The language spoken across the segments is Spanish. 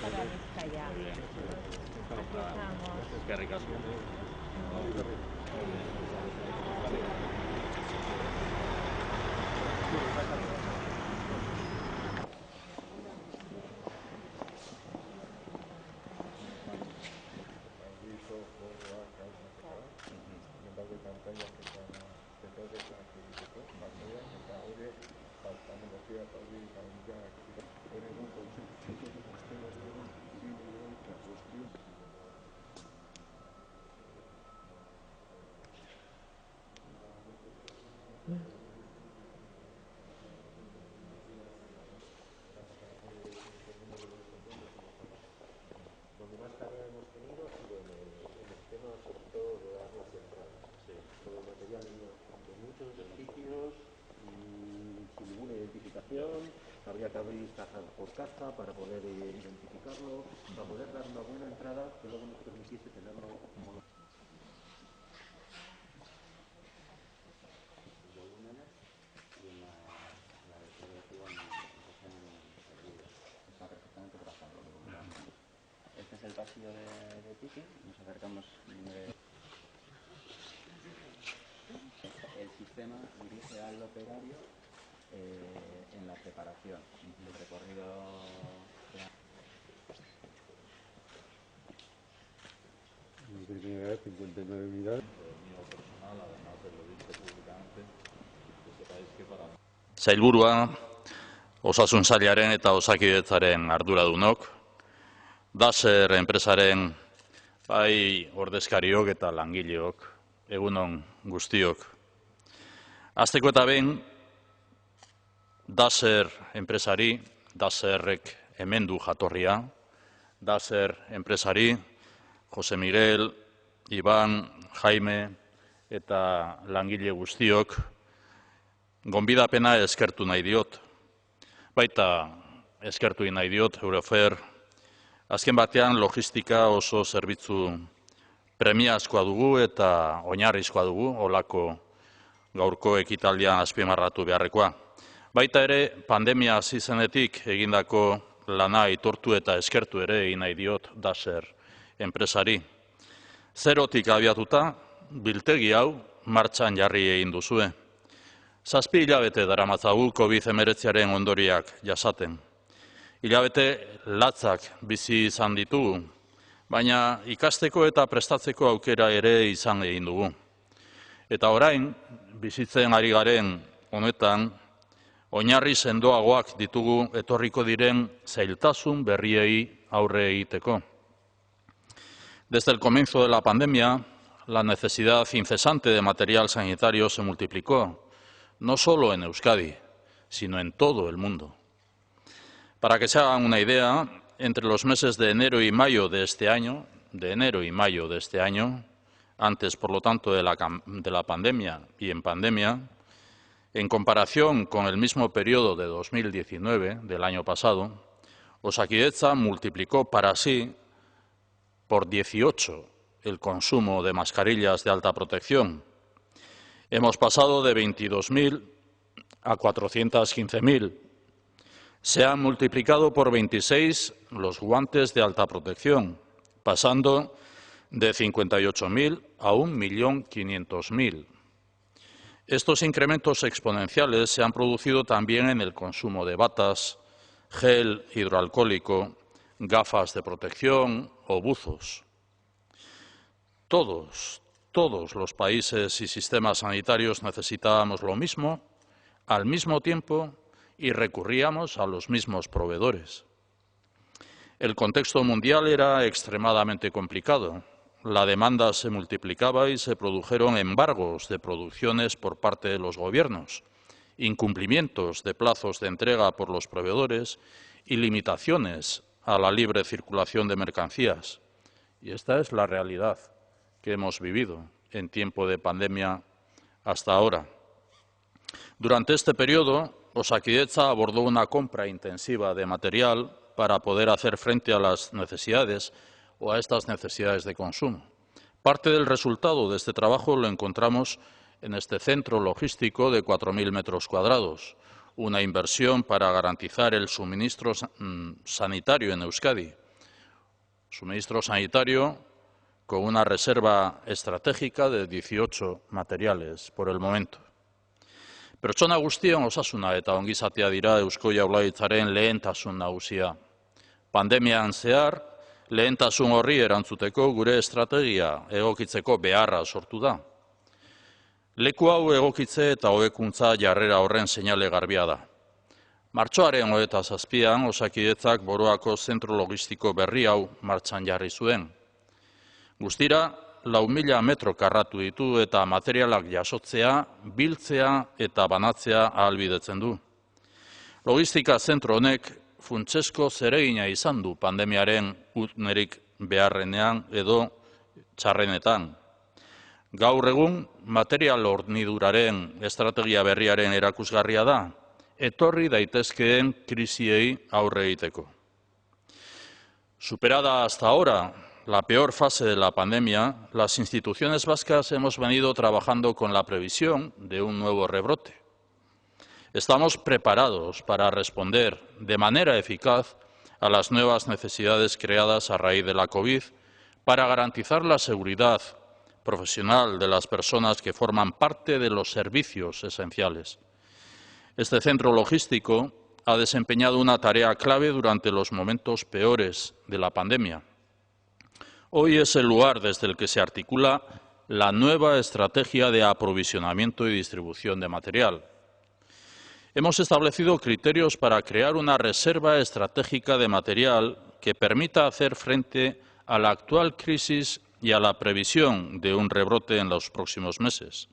para Vizcaya. Aquí estamos. Eskerrik asko. Donde más carga hemos tenido ha sido en el sistema sobre todo de armas y entradas. Sí. Todo el material de muchos edificios sin ninguna identificación. Habría que abrir caja por caja para poder identificarlo, para poder dar una buena entrada que luego nos permitiese tenerlo como Este es el pasillo de Tiki, nos acercamos. El sistema dirige al operario en la preparación, el recorrido. Unidades, 59 unidades. Personal, además de lo dicho públicamente, que sepáis que para Sailburua, Osasun Sailaren eta Osakidetzaren arduradunok, Daser enpresaren bai ordezkariok eta langileok, egunon guztiok. Hasteko eta behin, Daser enpresari, Daserrek hemen du jatorria, Daser enpresari, Jose Miguel, Iban, Jaime eta langile guztiok, gonbidapena eskertu nahi diot. Baita eskertu nahi diot, Eurofer, azken batean logistika oso zerbitzu premiazkoa dugu eta oinarrizkoa dugu, olako gaurko ekitaldian azpimarratu beharrekoa. Baita ere, pandemia hasi zenetik egindako lana aitortu eta eskertu ere egin nahi diot Daser enpresari. Zerotik abiatuta, biltegi hau martxan jarri egin duzue. 7 hilabete daramatzagu COVID-19 ondoriak jasaten. Hilabete latzak bizi izan ditugu, baina ikasteko eta prestatzeko aukera ere izan egin dugu. Eta orain, bizitzen ari garen honetan, oinarri sendoagoak ditugu etorriko diren zailtasun berriei aurre egiteko. Desde el comienzo de la pandemia, la necesidad incesante de material sanitario se multiplicó, no solo en Euskadi, sino en todo el mundo. Para que se hagan una idea, entre los meses de enero y mayo de este año, antes, por lo tanto, de la pandemia y en pandemia, en comparación con el mismo periodo de 2019, del año pasado, Osakidetza multiplicó para sí por 18 el consumo de mascarillas de alta protección. Hemos pasado de 22.000 a 415.000. Se han multiplicado por 26 los guantes de alta protección, pasando de 58.000 a 1.500.000. Estos incrementos exponenciales se han producido también en el consumo de batas, gel hidroalcohólico, gafas de protección o buzos. Todos los países y sistemas sanitarios necesitábamos lo mismo, al mismo tiempo, y recurríamos a los mismos proveedores. El contexto mundial era extremadamente complicado. La demanda se multiplicaba y se produjeron embargos de producciones por parte de los gobiernos, incumplimientos de plazos de entrega por los proveedores y limitaciones a la libre circulación de mercancías. Y esta es la realidad que hemos vivido en tiempo de pandemia hasta ahora. Durante este periodo, Osakidetza abordó una compra intensiva de material para poder hacer frente a las necesidades o a estas necesidades de consumo. Parte del resultado de este trabajo lo encontramos en este centro logístico de 4.000 metros cuadrados, una inversión para garantizar el suministro sanitario en Euskadi suministro sanitario con una reserva estratégica de 18 materiales por el momento. Pertsona guztion osasuna eta ongizatea dira Eusko Jaurlaritzaren lehentasun nagusia. Pandemian zehar, lehentasun horri erantzuteko gure estrategia egokitzeko beharra sortu da. Leku hau egokitze eta hobekuntza jarrera horren seinale garbia da. Martxoaren 27an Osakidetzak Boroako zentro logistiko berri hau martxan jarri zuen. Guztira, 4.000 metro karratu ditu eta materialak jasotzea, biltzea eta banatzea ahalbidetzen du. Logistika zentro honek funtsezko zeregina izan du pandemiaren unerik beharrenean edo txarrenetan. Gaur egun, material horniduraren estrategia berriaren erakusgarria da, etorri daitezkeen krisiei aurre egiteko. Superada hasta ahora la peor fase de la pandemia, las instituciones vascas hemos venido trabajando con la previsión de un nuevo rebrote. Estamos preparados para responder de manera eficaz a las nuevas necesidades creadas a raíz de la COVID para garantizar la seguridad profesional de las personas que forman parte de los servicios esenciales. Este centro logístico ha desempeñado una tarea clave durante los momentos peores de la pandemia. Hoy es el lugar desde el que se articula la nueva estrategia de aprovisionamiento y distribución de material. Hemos establecido criterios para crear una reserva estratégica de material que permita hacer frente a la actual crisis y a la previsión de un rebrote en los próximos meses.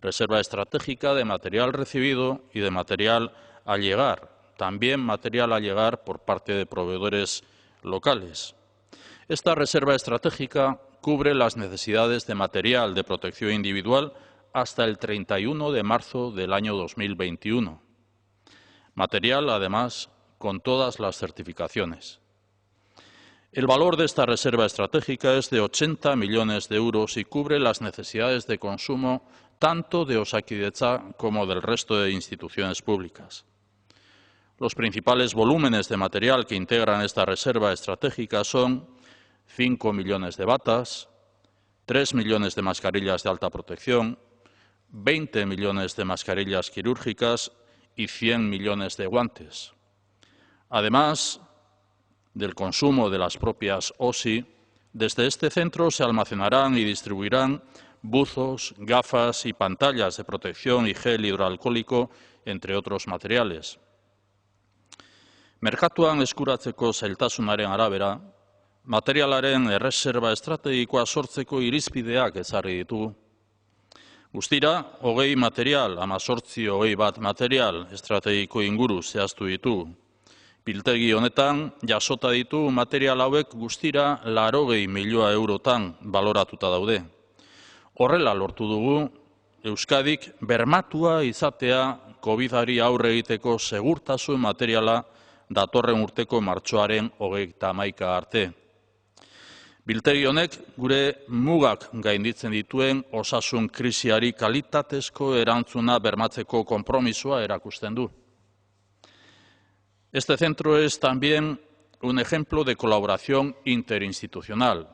Reserva estratégica de material recibido y de material a llegar, también material a llegar por parte de proveedores locales. Esta reserva estratégica cubre las necesidades de material de protección individual hasta el 31 de marzo del año 2021. Material, además, con todas las certificaciones. El valor de esta reserva estratégica es de 80 millones de euros y cubre las necesidades de consumo tanto de Osakidetza como del resto de instituciones públicas. Los principales volúmenes de material que integran esta reserva estratégica son 5 millones de batas, 3 millones de mascarillas de alta protección, 20 millones de mascarillas quirúrgicas y 100 millones de guantes. Además del consumo de las propias OSI, desde este centro se almacenarán y distribuirán buzos, gafas y pantallas de protección y gel hidroalcohólico, entre otros materiales. Merkatuan eskuratzeko zailtasunaren arabera, materialaren erreserba estrategikoa sortzeko irizpideak ezarri ditugu. Guztira, 20 material, 18-21 material estrategiko inguru zehaztu ditugu. Biltegi honetan, jasota ditu material hauek guztira 80 milioi eurotan baloratuta daude. Horrela lortu dugu, Euskadik bermatua izatea COVID-ari aurre egiteko segurtasun materiala datorren urteko martxoaren 31 arte. Biltegi honek gure mugak gainditzen dituen osasun krisiari kalitatezko erantzuna bermatzeko konpromisoa erakusten du. Este centro es también un ejemplo de colaboración interinstitucional.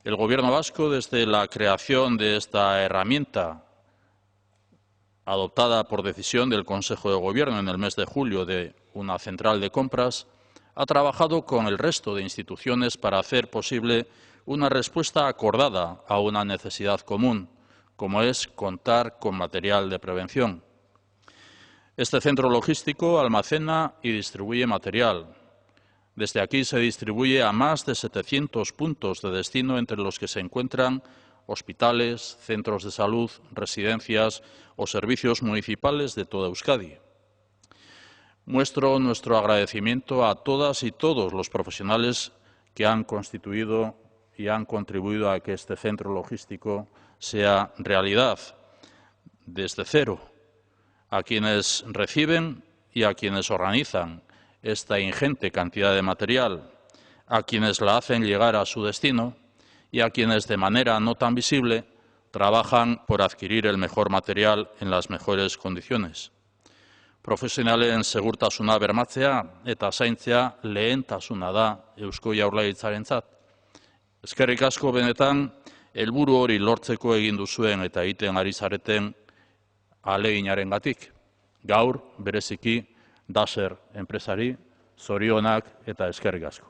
El Gobierno vasco, desde la creación de esta herramienta, adoptada por decisión del Consejo de Gobierno en el mes de julio de una central de compras, ha trabajado con el resto de instituciones para hacer posible una respuesta acordada a una necesidad común, como es contar con material de prevención. Este centro logístico almacena y distribuye material. Desde aquí se distribuye a más de 700 puntos de destino, entre los que se encuentran hospitales, centros de salud, residencias o servicios municipales de toda Euskadi. Muestro nuestro agradecimiento a todas y todos los profesionales que han constituido y han contribuido a que este centro logístico sea realidad desde cero, a quienes reciben y a quienes organizan esta ingente cantidad de material, a quienes la hacen llegar a su destino y a quienes de manera no tan visible trabajan por adquirir el mejor material en las mejores condiciones. Profesionalen segurtasuna bermatzea eta zaintzea lehentasuna da Eusko Jaurlaritzarentzat. Eskerrik asko benetan, helburu hori lortzeko egin duzuen eta egiten ari zareten ahaleginarengatik. Gaur, bereziki, Daser enpresari, zorionak eta eskerrik asko.